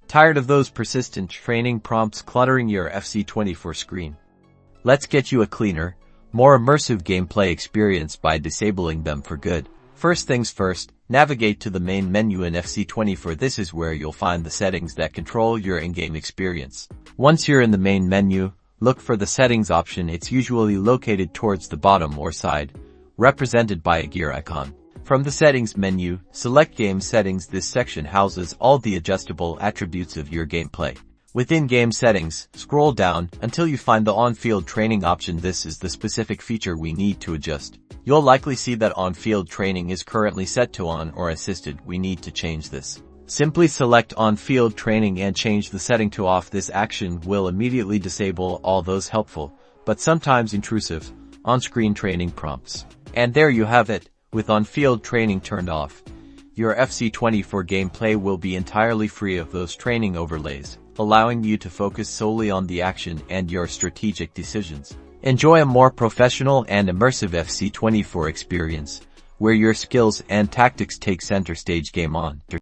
Tired of those persistent training prompts cluttering your FC24 screen? Let's get you a cleaner, more immersive gameplay experience by disabling them for good. First things first, navigate to the main menu in FC24. This is where you'll find the settings that control your in-game experience. Once you're in the main menu, look for the settings option. It's usually located towards the bottom or side, represented by a gear icon. From the settings menu, select game settings. This section houses all the adjustable attributes of your gameplay. Within game settings, scroll down until you find the on-field training option. This is the specific feature we need to adjust. You'll likely see that on-field training is currently set to on or assisted. We need to change this. Simply select on-field training and change the setting to off. This action will immediately disable all those helpful, but sometimes intrusive, on-screen training prompts. And there you have it. With on-field training turned off, your FC24 gameplay will be entirely free of those training overlays, allowing you to focus solely on the action and your strategic decisions. Enjoy a more professional and immersive FC24 experience, where your skills and tactics take center stage. Game on.